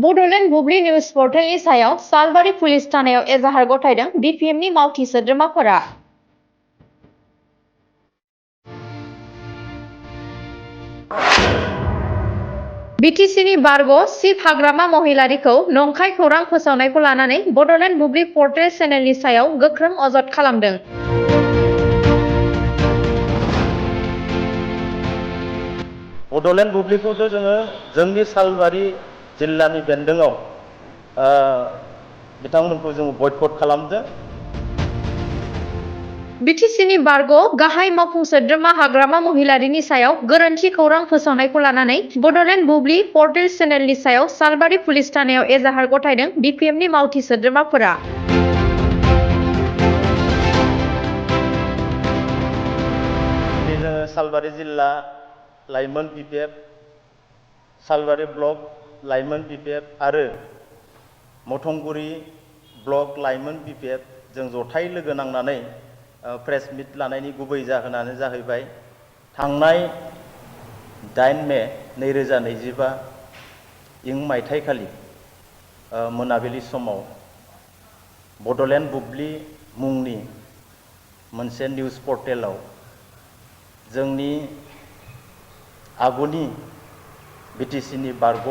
बड'लेण्ड बुब्लि news पर्टेलनि सायाव सालबारि police थानायाव एजाहार गथायदों बिपिएमनि मावथि सोद्रोमाफोरा। बिटिसिनि बारग' चिफ हाग्रामा महिलारिखौ नंखाय खौरां फोसावनायखौ लानानै बड'लेण्ड बुब्लि पर्टेल चेनेलनि सायाव गोख्रों अजद खालामदों। बड'लेण्ड बुब्लिखौथ' जोङो जोंनि सालबारि जिल्लानि बेन्दोङाव बिथांमोनखौ जोङो बयकट खालामदों। बिटिसिनि बारग' गाहाय मावफुं सोद्रोमा हाग्रामा महिलारिनि सायाव गोरोन्थि खौरां फोसावनायखौ लानानै बड'लेण्ड बुब्लि पर्टेल चेनेलनि सायाव सालबारि पुलिस थानायाव एजाहार गथायदों बिपिएमनि मावथि सोद्रोमाफोरा। जोङो सालबारि जिल्ला लाइमोन बिपिएफ, सालबारि ब्लक लाइमोन बिपिएफ आरो मथंगुरि ब्लक लाइमोन बिपिएफ जों जथाय लोगो नांनानै प्रेस मिट लानायनि गुबै जाहोनानो जाहैबाय थांनाय 8 मे 2025 इं मायथाइखालि मोनाबिलि समाव बड'लेण्ड बुब्लि मुंनि मोनसे निउज पर्टेलाव जोंनि आगुनि बिटिसिनि बारग'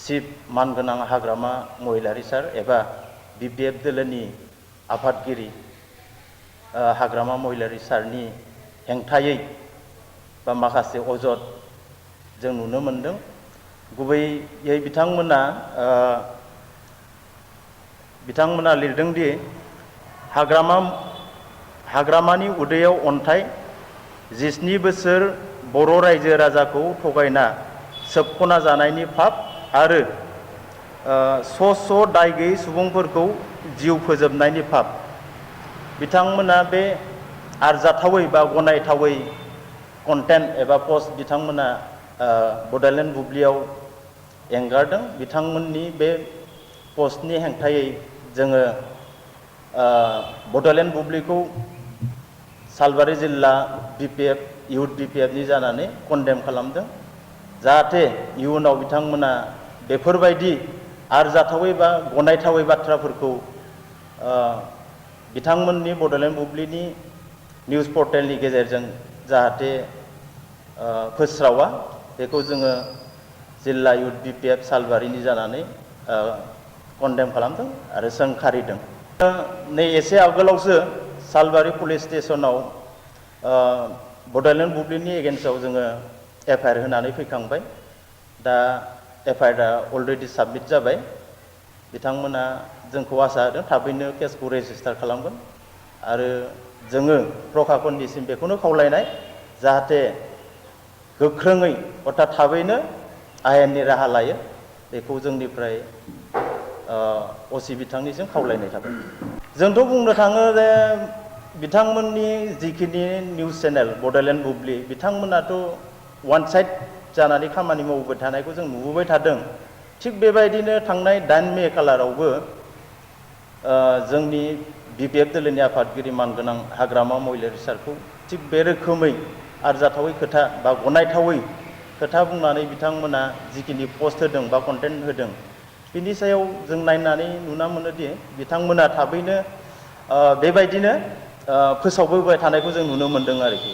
चिफ मानगोनां हाग्रामा महिलारि सार एबा बिपिएफ दोलोनि आफादगिरि हाग्रामा महिलारि सारनि हेंथायै बा माखासे अजद जों नुनो मोनदों। गुबैयै बिथांमोना लिरदों दि हाग्रामानि उदैयाव अन्थाइ 17 बोसोर बर' रायजो राजाखौ थगायना सोबख'ना जानायनि फाब आरो स' दाय गैयै सुबुंफोरखौ जिउ फोजोबनायनि फाब। बिथांमोना बे आरजाथावै बा गनायथावै कन्टेन्ट एबा पस्ट बिथांमोना बड'लेण्ड बुब्लियाव एंगारदों। बिथांमोननि बे पस्टनि हेंथायै जोङो बड'लेण्ड बुब्लिखौ सालबारि जिल्ला बिपिएफ इउथ बिपिएफनि जानानै कन्डेम खालामदों। जाहाथे इयुनाव बिथांमोना बेफोरबायदि आरजाथावै बा गनायथावै बाथ्राफोरखौ बिथांमोननि बड'लेण्ड बुब्लिनि निउज पर्टेलनि गेजेरजों जाहाथे फोस्रावा, बेखौ जोङो जिल्ला इउथ बिपिएफ सालबारिनि जानानै कन्डेम खालामदों आरो सोंखारिदों। नै एसे आगोलावसो सालबारि पुलिस स्टेसनाव बड'लेण्ड बुब्लिनि एगेन्स्टआव जोङो एफआइआर होनानै फैखांबाय। दा एफआइआरआ अलरेडि साबमिट जाबाय। बिथांमोना जोंखौ आसा होदों थाबैनो केसखौ रेजिस्टार खालामगोन आरो जोङो प्रखाखननिसिम बेखौनो खावलायनाय जाहाथे गोख्रोङै अर्थात थाबैनो आयेननि राहा लायो, बेखौ जोंनिफ्राय असि बिथांनिसिम खावलायनाय थाबाय। जोंथ' बुंनो थाङो जे बिथांमोननि जिखिनि निउज चेनेल बड'लेण्ड बुब्लि, बिथांमोनाथ' वान साइड जानानै खामानि मावबोबाय थानायखौ जों नुबोबाय थादों। थिग बेबायदिनो थांनाय 8 मे खालारावबो जोंनि बिपिएफ दोलोनि आफादगिरि मानगोनां हाग्रामा महिलारि सारखौ थिग बे रोखोमै आरजाथावै खोथा बा गनायथावै खोथा बुंनानै बिथांमोना जिखिनि पस्ट होदों बा कन्टेन्ट होदों, बिनि सायाव जों नायनानै नुना मोनोदि बिथांमोना थाबैनो बेबायदिनो फोसावबोबाय थानायखौ जों नुनो मोनदों आरोखि।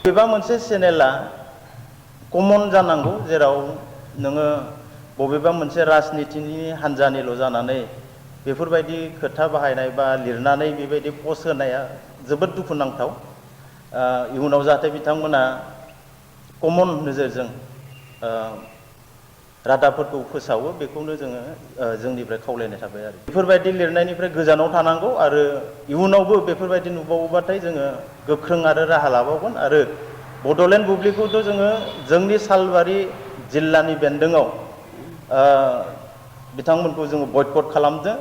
बबेबा मोनसे चेनेला कमन जानांगौ, जेराव नोङो बबेबा मोनसे राजनितिनि हान्जानिल' जानानै बेफोरबायदि खोथा बाहायनाय बा लिरनानै बेबायदि पस्ट होनाया जोबोद दुखुनांथाव। इयुनाव जाहाथे बिथांमोना कमन नोजोरजों रादाबफोरखौ फोसावो, बेखौनो जोङो जोंनिफ्राय खावलायनाय थाबाय आरो बेफोरबायदि लिरनायनिफ्राय गोजानाव थानांगौ आरो इयुनावबो बेफोरबायदि नुबावोबाथाय जोङो गोख्रों आरो राहा लाबावगोन। आरो बड'लेण्ड बुब्लिखौथ' जोङो जोंनि सालबारि जिल्लानि बेन्दोङाव बिथांमोनखौ जोङो बयकट खालामदों।